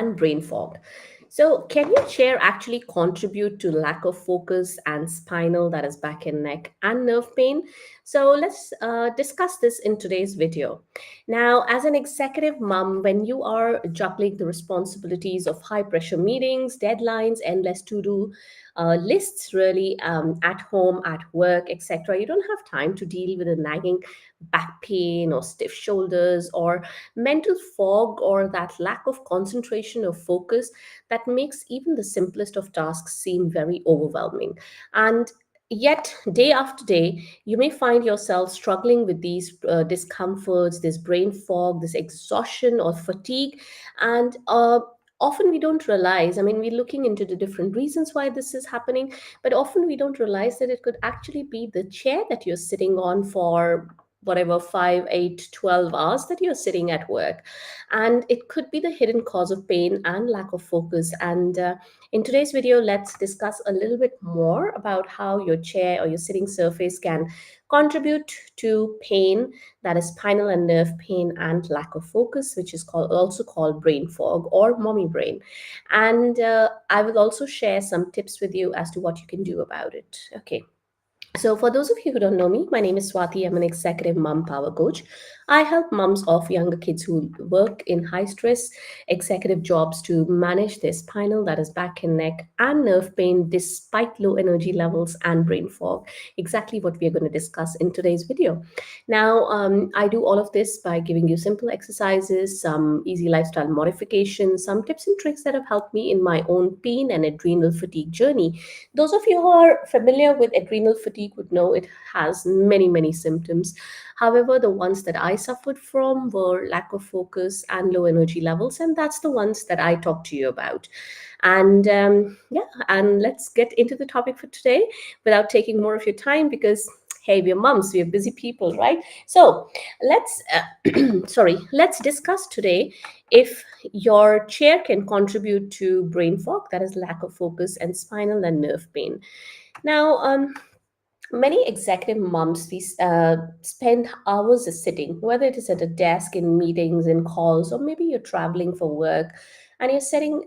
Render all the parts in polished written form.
and brain fog. So, can your chair actually contribute to lack of focus and spinal, that is back and neck, and nerve pain? So, let's discuss this in today's video. Now, as an executive mom, when you are juggling the responsibilities of high pressure meetings, deadlines, endless to do lists, really, at home, at work, etc., you don't have time to deal with a nagging back pain or stiff shoulders or mental fog or that lack of concentration or focus that makes even the simplest of tasks seem very overwhelming. And yet, day after day, you may find yourself struggling with these discomforts, this brain fog, this exhaustion or fatigue. And often we don't realize, I mean, we're looking into the different reasons why this is happening, but often we don't realize that it could actually be the chair that you're sitting on for whatever 5, 8, 12 hours that you're sitting at work. And it could be the hidden cause of pain and lack of focus. And in today's video, let's discuss a little bit more about how your chair or your sitting surface can contribute to pain, that is spinal and nerve pain and lack of focus, which is also called brain fog or mommy brain. And I will also share some tips with you as to what you can do about it. Okay. So, for those of you who don't know me, my name is Swati. I'm an executive mom power coach. I help moms of younger kids who work in high stress executive jobs to manage their spinal, that is back and neck, and nerve pain despite low energy levels and brain fog. Exactly what we are going to discuss in today's video. Now, I do all of this by giving you simple exercises, some easy lifestyle modifications, some tips and tricks that have helped me in my own pain and adrenal fatigue journey. Those of you who are familiar with adrenal fatigue would know it has many, many symptoms. However, the ones that I suffered from were lack of focus and low energy levels, and that's the ones that I talked to you about. And yeah, and let's get into the topic for today without taking more of your time because hey, we're moms, we're busy people, right? So let's let's discuss today if your chair can contribute to brain fog, that is lack of focus, and spinal and nerve pain. Now, many executive moms we spend hours sitting, whether it is at a desk, in meetings, in calls, or maybe you're traveling for work and you're sitting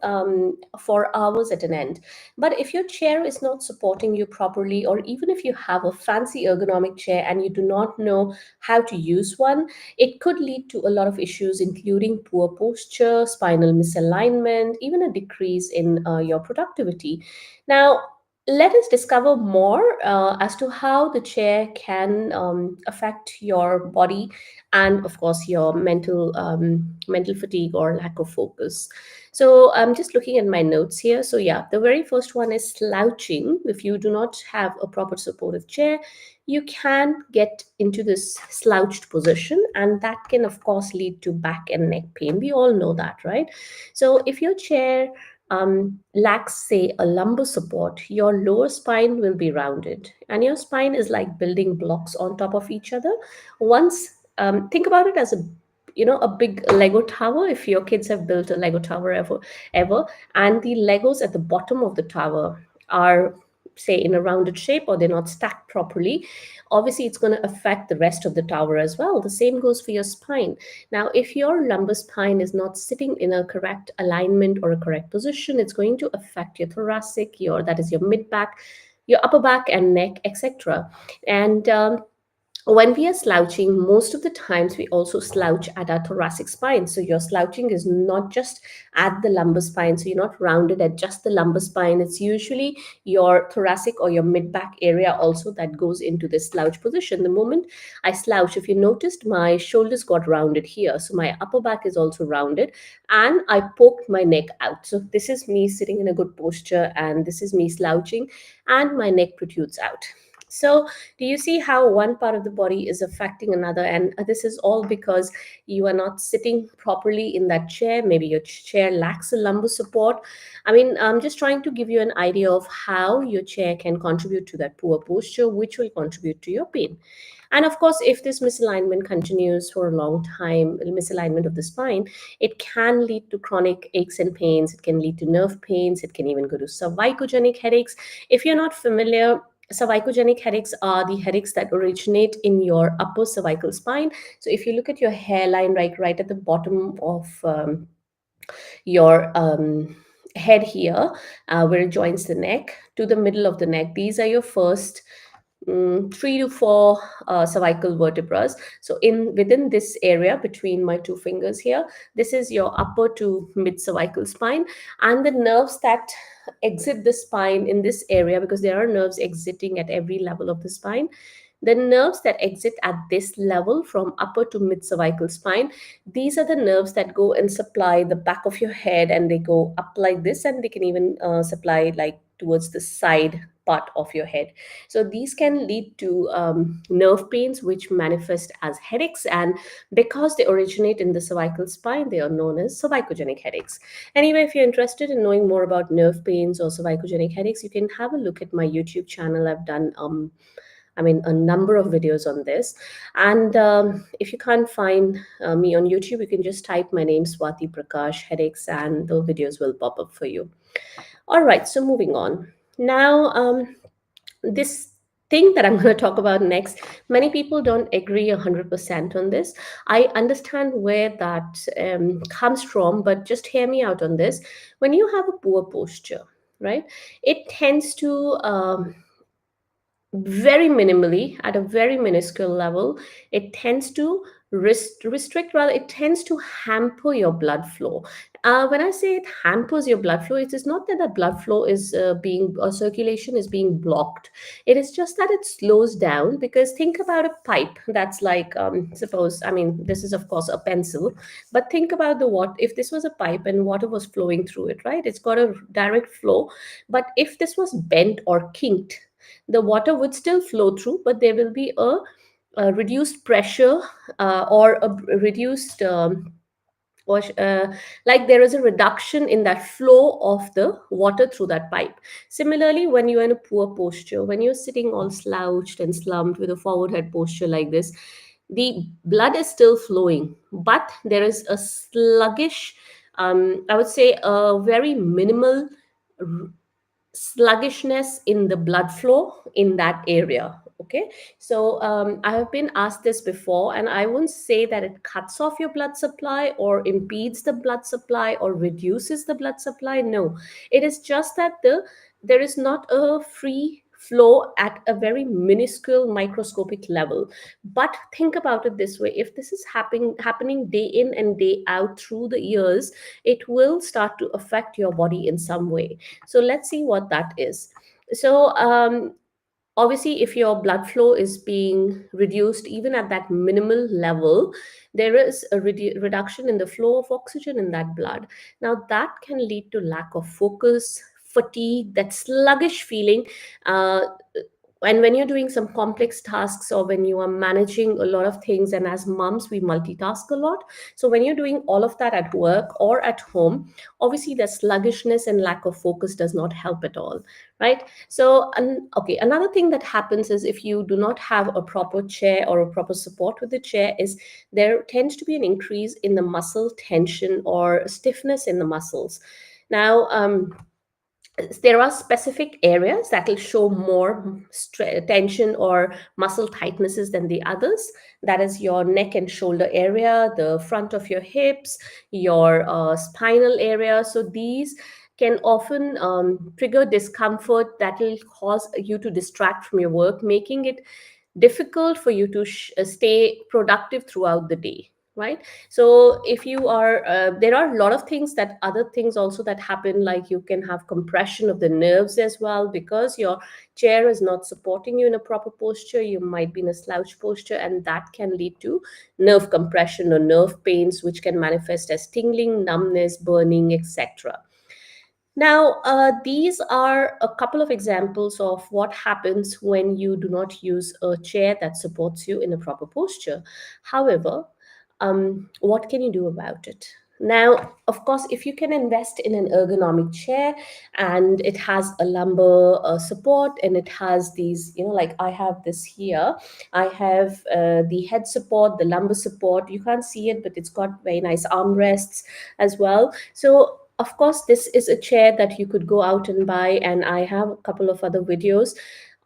for hours at an end. But if your chair is not supporting you properly, or even if you have a fancy ergonomic chair and you do not know how to use one, it could lead to a lot of issues, including poor posture, spinal misalignment, even a decrease in your productivity. Now, let us discover more as to how the chair can affect your body and of course your mental fatigue or lack of focus. So I'm just looking at my notes here. So yeah, the very first one is slouching. If you do not have a proper supportive chair, you can get into this slouched position, and that can of course lead to back and neck pain. We all know that, right? So if your chair lacks, say, a lumbar support, your lower spine will be rounded, and your spine is like building blocks on top of each other. Once, think about it as a a big Lego tower. If your kids have built a Lego tower ever, and the Legos at the bottom of the tower are say in a rounded shape or they're not stacked properly, obviously it's going to affect the rest of the tower as well. The same goes for your spine. Now, if your lumbar spine is not sitting in a correct alignment or a correct position, it's going to affect your thoracic, your that is your mid back, your upper back and neck, etc. And when we are slouching, most of the times we also slouch at our thoracic spine. So your slouching is not just at the lumbar spine. So you're not rounded at just the lumbar spine. It's usually your thoracic or your mid back area also that goes into this slouch position. The moment I slouch, if you noticed, my shoulders got rounded here. So my upper back is also rounded and I poked my neck out. So this is me sitting in a good posture and this is me slouching and my neck protrudes out. So, do you see how one part of the body is affecting another? And this is all because you are not sitting properly in that chair. Maybe your chair lacks a lumbar support. I mean, I'm just trying to give you an idea of how your chair can contribute to that poor posture, which will contribute to your pain. And of course, if this misalignment continues for a long time, misalignment of the spine, it can lead to chronic aches and pains. It can lead to nerve pains. It can even go to cervicogenic headaches. If you're not familiar, cervicogenic headaches are the headaches that originate in your upper cervical spine. So if you look at your hairline, right at the bottom of your head here, where it joins the neck, to the middle of the neck. These are your first three to four cervical vertebrae. So in within this area between my two fingers here, this is your upper to mid cervical spine, and the nerves that exit the spine in this area, because there are nerves exiting at every level of the spine. The nerves that exit at this level from upper to mid cervical spine, these are the nerves that go and supply the back of your head, and they go up like this, and they can even supply like towards the side part of your head. So these can lead to nerve pains, which manifest as headaches, and because they originate in the cervical spine, they are known as cervicogenic headaches. Anyway, if you're interested in knowing more about nerve pains or cervicogenic headaches, you can have a look at my YouTube channel. I've done a number of videos on this. And if you can't find me on YouTube, you can just type my name, Swati Prakash Headaches, and the videos will pop up for you. All right, so moving on. Now, this thing that I'm going to talk about next, many people don't agree 100% on this. I understand where that comes from, but just hear me out on this. When you have a poor posture, right, it tends to very minimally, at a very minuscule level, it tends to restrict, rather it tends to hamper your blood flow. When I say it hampers your blood flow, it is not that the blood flow is being, or circulation is being blocked. It is just that it slows down, because think about a pipe that's like, suppose, I mean, this is of course a pencil, but think about the what if this was a pipe and water was flowing through it, right? It's got a direct flow. But if this was bent or kinked, the water would still flow through, but there will be a reduced pressure, or a reduced or like there is a reduction in that flow of the water through that pipe. Similarly, when you're in a poor posture, when you're sitting all slouched and slumped with a forward head posture like this, the blood is still flowing, but there is a sluggish, I would say a very minimal sluggishness in the blood flow in that area. Okay, so I have been asked this before, and I won't say that it cuts off your blood supply or impedes the blood supply or reduces the blood supply. No, it is just that there is not a free flow at a very minuscule microscopic level. But think about it this way: if this is happening day in and day out through the years, it will start to affect your body in some way. So let's see what that is. So obviously, if your blood flow is being reduced even at that minimal level, there is a reduction in the flow of oxygen in that blood. Now that can lead to lack of focus, fatigue, that sluggish feeling. uh, and when you're doing some complex tasks, or when you are managing a lot of things, and as moms we multitask a lot, so when you're doing all of that at work or at home, obviously the sluggishness and lack of focus does not help at all, right? So okay, another thing that happens is, if you do not have a proper chair or a proper support with the chair, is there tends to be an increase in the muscle tension or stiffness in the muscles. Now, there are specific areas that will show more tension or muscle tightnesses than the others. That is your neck and shoulder area, the front of your hips, your spinal area. So these can often trigger discomfort that will cause you to distract from your work, making it difficult for you to stay productive throughout the day, right? So if you are there are a lot of things, that other things also that happen, like you can have compression of the nerves as well, because your chair is not supporting you in a proper posture. You might be in a slouch posture, and that can lead to nerve compression or nerve pains, which can manifest as tingling, numbness, burning, etc. Now, these are a couple of examples of what happens when you do not use a chair that supports you in a proper posture. However, what can you do about it? Now, of course, if you can invest in an ergonomic chair, and it has a lumbar support, and it has these, like I have this here. I have the head support, the lumbar support. You can't see it, but it's got very nice armrests as well. So of course, this is a chair that you could go out and buy, and I have a couple of other videos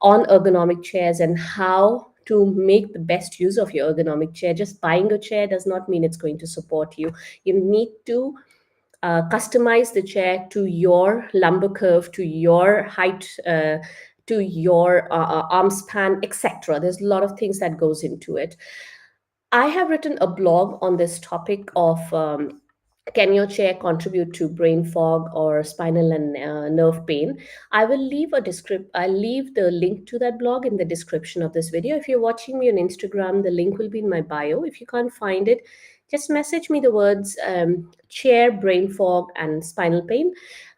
on ergonomic chairs and how to make the best use of your ergonomic chair. Just buying a chair does not mean it's going to support you. You need to customize the chair to your lumbar curve, to your height, to your arm span, etc. There's a lot of things that goes into it. I have written a blog on this topic of can your chair contribute to brain fog or spinal and nerve pain. I will leave I'll leave the link to that blog in the description of this video. If you're watching me on Instagram, the link will be in my bio. If you can't find it, just message me the words chair, brain fog, and spinal pain,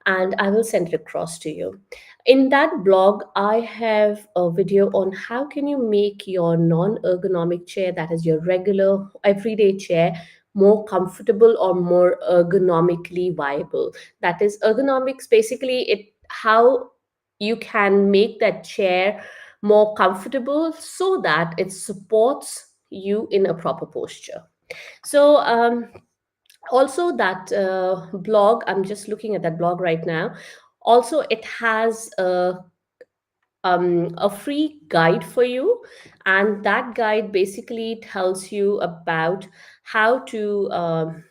and I will send it across to you. In that blog, I have a video on how can you make your non-ergonomic chair, that is your regular everyday chair, more comfortable or more ergonomically viable. That is ergonomics, basically it how you can make that chair more comfortable so that it supports you in a proper posture. So also that blog, I'm just looking at that blog right now. Also it has a free guide for you, and that guide basically tells you about how to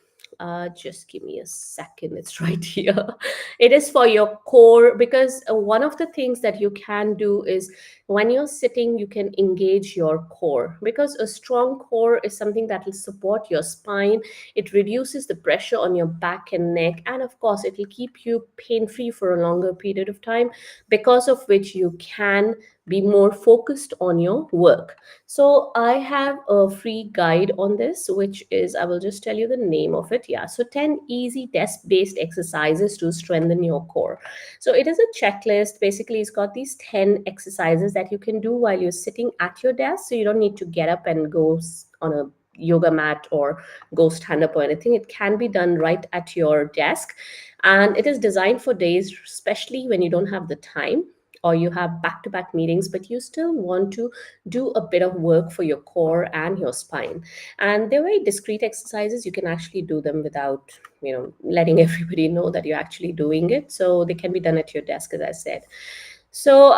just give me a second, it's right here. It is for your core, because one of the things that you can do is when you're sitting you can engage your core, because a strong core is something that will support your spine. It reduces the pressure on your back and neck, and of course it will keep you pain free for a longer period of time, because of which you can be more focused on your work. So I have a free guide on this, which is, I will just tell you the name of it. Yeah, so 10 easy desk based exercises to strengthen your core. So it is a checklist. Basically, it's got these 10 exercises that you can do while you're sitting at your desk. So you don't need to get up and go on a yoga mat or go stand up or anything. It can be done right at your desk, and it is designed for days especially when you don't have the time, or you have back to back meetings but you still want to do a bit of work for your core and your spine. And they're very discrete exercises. You can actually do them without letting everybody know that you're actually doing it, so they can be done at your desk, as I said. So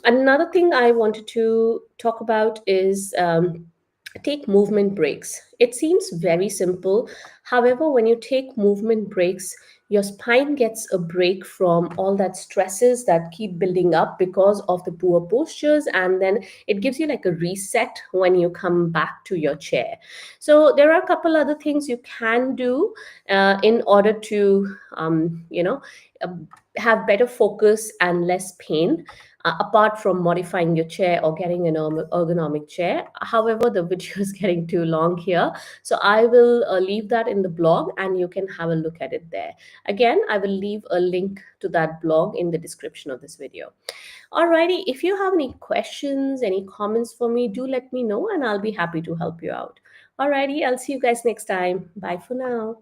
another thing I wanted to talk about is take movement breaks. It seems very simple. However, when you take movement breaks, your spine gets a break from all that stresses that keep building up because of the poor postures, and then it gives you like a reset when you come back to your chair. So there are a couple other things you can do in order to uh, have better focus and less pain, apart from modifying your chair or getting an ergonomic chair. However, the video is getting too long here, so I will leave that in the blog and you can have a look at it there. Again, I will leave a link to that blog in the description of this video. Alrighty, if you have any questions, any comments for me, do let me know and I'll be happy to help you out. Alrighty, I'll see you guys next time. Bye for now.